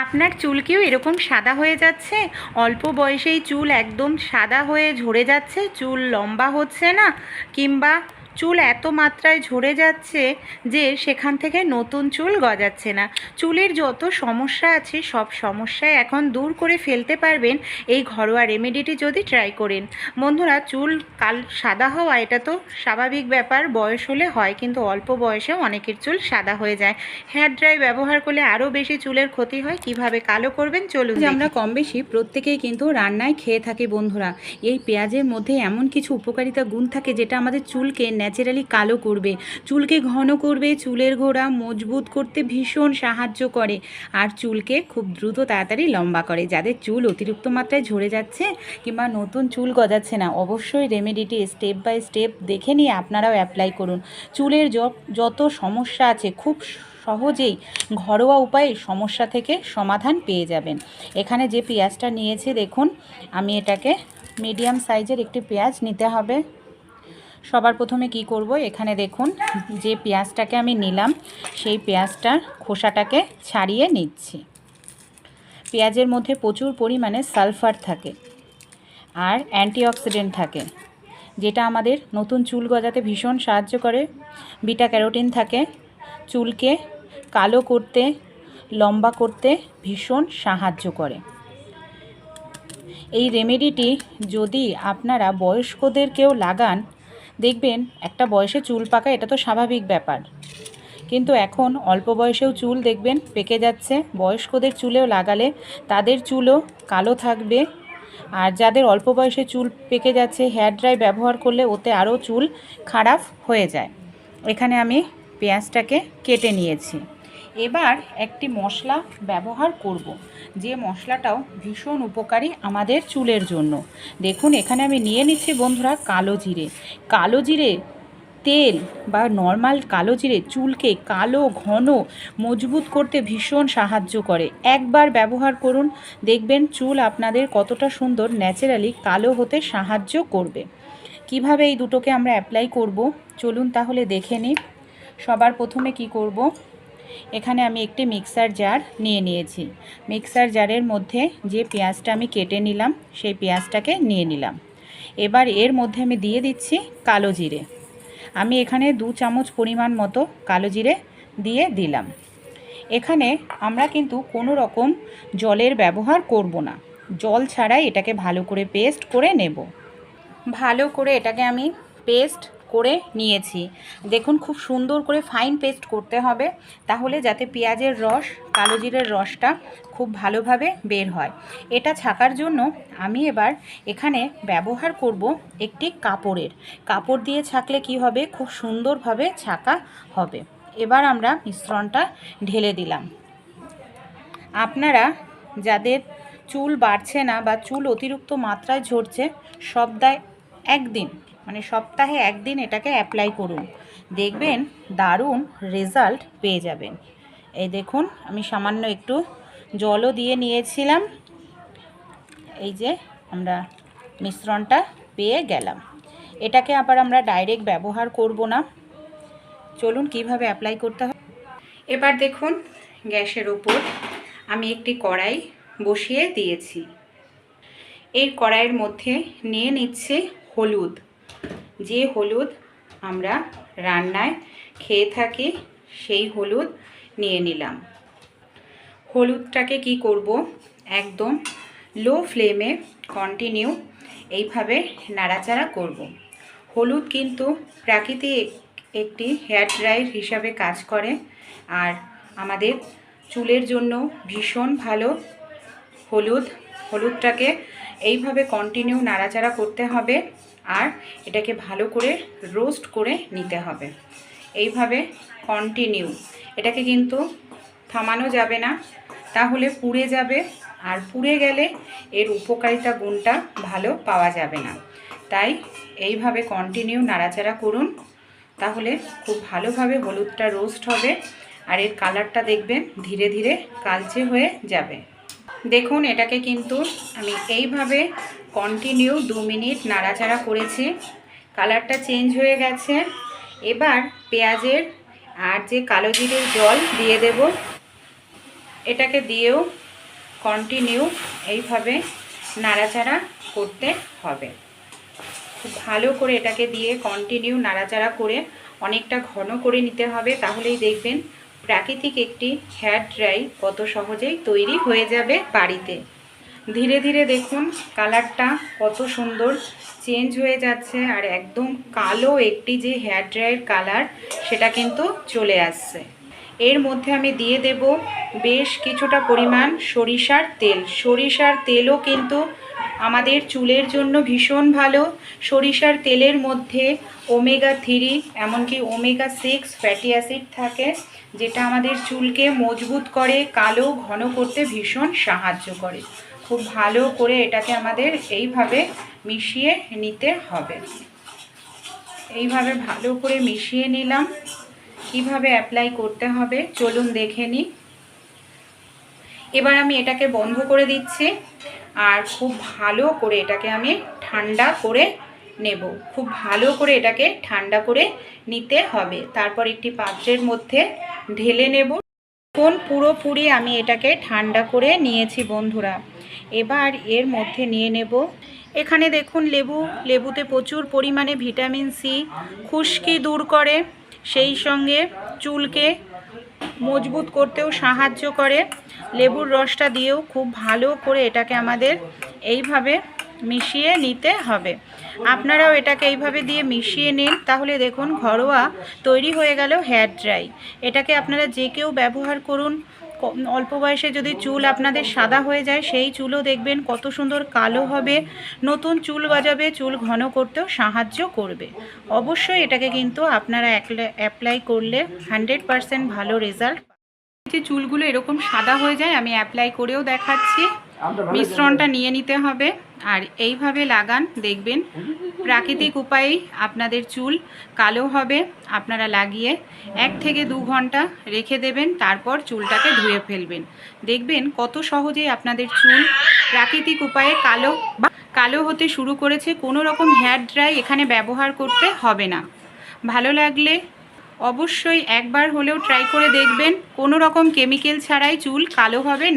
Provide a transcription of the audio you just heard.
আপনার চুল কিও এরকম সাদা হয়ে যাচ্ছে? অল্প বয়সেই চুল একদম সাদা হয়ে ঝরে যাচ্ছে, চুল লম্বা হচ্ছে না, কিংবা চুল এত মাত্রায় ঝরে যাচ্ছে যে সেখান থেকে নতুন চুল গজাচ্ছে না। চুলের যত সমস্যা আছে সব সমস্যায় এখন দূর করে ফেলতে পারবেন এই ঘরোয়া রেমেডিটি যদি ট্রাই করেন। বন্ধুরা, চুল সাদা হওয়া এটা তো স্বাভাবিক ব্যাপার, বয়স হলে হয়, কিন্তু অল্প বয়সেও অনেকের চুল সাদা হয়ে যায়। হেয়ার ড্রাই ব্যবহার করলে আরও বেশি চুলের ক্ষতি হয়। কিভাবে কালো করবেন চলুন দেখি। আমরা কম বেশি প্রত্যেকেই কিন্তু রান্নায় খেয়ে থাকি বন্ধুরা। এই পেঁয়াজের মধ্যে এমন কিছু উপকারিতা গুণ থাকে যেটা আমাদের চুলকে ন্যাচারালি কালো করবে, চুলকে ঘন করবে, চুলের গোড়া মজবুত করতে ভীষণ সাহায্য করে, আর চুলকে খুব দ্রুত তাড়াতাড়ি লম্বা করে। যাদের চুল অতিরিক্ত মাত্রায় ঝরে যাচ্ছে কিংবা নতুন চুল গজাচ্ছে না, অবশ্যই রেমেডিটি স্টেপ বাই স্টেপ দেখে নিয়ে আপনারাও অ্যাপ্লাই করুন। চুলের যত সমস্যা আছে খুব সহজেই ঘরোয়া উপায়ে সমস্যা থেকে সমাধান পেয়ে যাবেন। এখানে যে পেঁয়াজটা নিয়েছি দেখুন, আমি এটাকে মিডিয়াম সাইজের একটি পেঁয়াজ নিতে হবে। সবার প্রথমে কি করব, এখানে দেখুন যে পেঁয়াজটাকে আমি নিলাম সেই পেঁয়াজটার খোসাটাকে ছাড়িয়ে নিচ্ছি। পেঁয়াজের মধ্যে প্রচুর পরিমাণে সালফার থাকে আর অ্যান্টিঅক্সিডেন্ট থাকে, যেটা আমাদের নতুন চুল গজাতে ভীষণ সাহায্য করে। বিটা ক্যারোটিন থাকে, চুলকে কালো করতে, লম্বা করতে ভীষণ সাহায্য করে। এই রেমেডিটি যদি আপনারা বয়স্কদেরকেও লাগান, দেখবেন একটা বয়সে চুল পাকা এটা তো স্বাভাবিক ব্যাপার, কিন্তু এখন অল্প বয়সেও চুল দেখবেন পেকে যাচ্ছে। বয়স্কদের চুলেও লাগালে তাদের চুলও কালো থাকবে, আর যাদের অল্প বয়সে চুল পেকে যাচ্ছে হেয়ার ড্রাই ব্যবহার করলে ওতে আরও চুল খারাপ হয়ে যায়। এখানে আমি পেঁয়াজটাকে কেটে নিয়েছি। এবার একটি মশলা ব্যবহার করব, যে মশলাটাও ভীষণ উপকারী আমাদের চুলের জন্য। দেখুন এখানে আমি নিয়ে নিচ্ছি বন্ধুরা কালো জিরে। কালো জিরে তেল বা নর্মাল কালো জিরে চুলকে কালো ঘন মজবুত করতে ভীষণ সাহায্য করে। একবার ব্যবহার করুন, দেখবেন চুল আপনাদের কতটা সুন্দর ন্যাচারালি কালো হতে সাহায্য করবে। কিভাবে এই দুটোকে আমরা অ্যাপ্লাই করব চলুন তাহলে দেখে নিই। সবার প্রথমে কি করব, এখানে আমি একটি মিক্সার জার নিয়ে নিয়েছি। মিক্সার জারের মধ্যে যে পেঁয়াজটা আমি কেটে নিলাম সেই পেঁয়াজটাকে নিয়ে নিলাম। এবার এর মধ্যে আমি দিয়ে দিচ্ছি কালো জিরে। আমি এখানে 2 চামচ পরিমাণ মতো কালো জিরে দিয়ে দিলাম। এখানে আমরা কিন্তু কোনো রকম জলের ব্যবহার করব না, জল ছাড়াই এটাকে ভালো করে পেস্ট করে নেব। ভালো করে এটাকে আমি পেস্ট করে নিয়েছি। দেখুন খুব সুন্দর করে ফাইন পেস্ট করতে হবে, তাহলে যাতে পেঁয়াজের রস, কালো জিরের রসটা খুব ভালোভাবে বের হয়। এটা ছাকার জন্য আমি এবার এখানে ব্যবহার করব একটি কাপড় দিয়ে ছাকলে কি হবে, খুব সুন্দরভাবে ছাকা হবে। এবার আমরা মিশ্রণটা ঢেলে দিলাম। আপনারা যাদের চুল বাড়ছে না বা চুল অতিরিক্ত মাত্রায় ঝরছে, সপ্তাহে একদিন এটাকে অ্যাপ্লাই করুন, দেখবেন দারুণ রেজাল্ট পেয়ে যাবেন। এই দেখুন আমি সামান্য একটু জলও দিয়ে নিয়েছিলাম। এই যে আমরা মিশ্রণটা পেয়ে গেলাম। এটাকে আবার আমরা ডাইরেক্ট ব্যবহার করব না, চলুন কিভাবে অ্যাপ্লাই করতে হয়। এবার দেখুন গ্যাসের ওপর আমি একটি কড়াই বসিয়ে দিয়েছি। এই কড়াইয়ের মধ্যে নিয়ে নিচ্ছে হলুদ, যে হলুদ আমরা রান্নায় খেয়ে থাকি সেই হলুদ নিয়ে নিলাম। হলুদটাকে কি করব, একদম লো ফ্লেমে কন্টিনিউ এইভাবে নাড়াচাড়া করব। হলুদ কিন্তু প্রাকৃতিক একটি হেয়ার ড্রাই হিসাবে কাজ করে, আর আমাদের চুলের জন্য ভীষণ ভালো। হলুদটাকে এইভাবে কন্টিনিউ নাড়াচাড়া করতে হবে, আর এটাকে ভালো করে রোস্ট করে নিতে হবে। এইভাবে কন্টিনিউ, এটাকে কিন্তু থামানো যাবে না, তাহলে পুড়ে যাবে, আর পুড়ে গেলে এর উপকারিতা গুণটা ভালো পাওয়া যাবে না। তাই এইভাবে কন্টিনিউ নাড়াচাড়া করুন, তাহলে খুব ভালোভাবে হলুদটা রোস্ট হবে, আর এর কালারটা দেখবেন ধীরে ধীরে কালচে হয়ে যাবে। দেখুন এটাকে কিন্তু আমি এইভাবে কন্টিনিউ 2 মিনিট নাড়াচাড়া করেছি, কালারটা চেঞ্জ হয়ে গেছে। এবার পেঁয়াজের আর যে কালো জিরের জল দিয়ে দেব। এটাকে দিয়েও কন্টিনিউ এইভাবে নাড়াচাড়া করতে হবে। খুব ভালো করে এটাকে দিয়ে কন্টিনিউ নাড়াচাড়া করে অনেকটা ঘন করে নিতে হবে, তাহলেই দেখবেন প্রাকৃতিক একটি হেয়ার ড্রাই কত সহজেই তৈরি হয়ে যাবে বাড়িতে। ধীরে ধীরে দেখুন কালারটা কত সুন্দর চেঞ্জ হয়ে যাচ্ছে, আর একদম কালো একটি যে হেয়ার ড্রাইয়ের কালার সেটা কিন্তু চলে আসছে। এর মধ্যে আমি দিয়ে দেব বেশ কিছুটা পরিমাণ সরিষার তেল। সরিষার তেলও কিন্তু আমাদের চুলের জন্য ভীষণ ভালো। সরিষার তেলের মধ্যে ওমেগা 3 এমনকি ওমেগা 6 ফ্যাটি অ্যাসিড থাকে, যেটা আমাদের চুলকে মজবুত করে, কালো ঘন করতে ভীষণ সাহায্য করে। খুব ভালো করে এটাকে আমাদের এইভাবে মিশিয়ে নিতে হবে। এইভাবে ভালো করে মিশিয়ে নিলাম। কিভাবে অ্যাপ্লাই করতে হবে চলুন দেখে নিই। এবার আমি এটাকে বন্ধ করে দিচ্ছি, আর খুব ভালো করে এটাকে আমি ঠান্ডা করে নেব। খুব ভালো করে এটাকে ঠান্ডা করে নিতে হবে। তারপর একটি পাত্রের মধ্যে ঢেলে নেব। এখন পুরোপুরি আমি এটাকে ঠান্ডা করে নিয়েছি বন্ধুরা। এবার এর মধ্যে নিয়ে নেব, এখানে দেখুন লেবুতে প্রচুর পরিমাণে ভিটামিন সি খুশকি দূর করে, সেই সঙ্গে চুলকে মজবুত করতেও সাহায্য করে। লেবুর রসটা দিয়েও খুব ভালো করে এটাকে আমাদের এইভাবে মিশিয়ে নিতে হবে। আপনারাও এটাকে এইভাবে দিয়ে মিশিয়ে নিন, তাহলে দেখুন ঘরোয়া তৈরি হয়ে গেল হেয়ার ড্রাই। এটাকে আপনারা যে কেউ ব্যবহার করুন। অল্প বয়সে যদি চুল আপনাদের সাদা হয়ে যায়, সেই চুলও দেখবেন কত সুন্দর কালো হবে, নতুন চুল গজাবে, চুল ঘন করতেও সাহায্য করবে। অবশ্যই এটাকে কিন্তু আপনারা অ্যাপ্লাই করলে 100% ভালো রেজাল্ট। যে চুলগুলো এরকম সাদা হয়ে যায়, আমি অ্যাপ্লাই করেও দেখাচ্ছি। মিশ্রণটা নিয়ে নিতে হবে আর এইভাবে লাগান, দেখবেন প্রাকৃতিক উপায়েই আপনাদের চুল কালো হবে। আপনারা লাগিয়ে 1 থেকে 2 ঘন্টা রেখে দেবেন, তারপর চুলটাকে ধুয়ে ফেলবেন। দেখবেন কত সহজেই আপনাদের চুল প্রাকৃতিক উপায়ে কালো হতে শুরু করেছে। কোনো রকম হেয়ার ড্রাই এখানে ব্যবহার করতে হবে না। ভালো লাগলে অবশ্যই একবার হলেও ট্রাই করে দেখবেন। কোনো রকম কেমিক্যাল ছাড়াই চুল কালো হবে।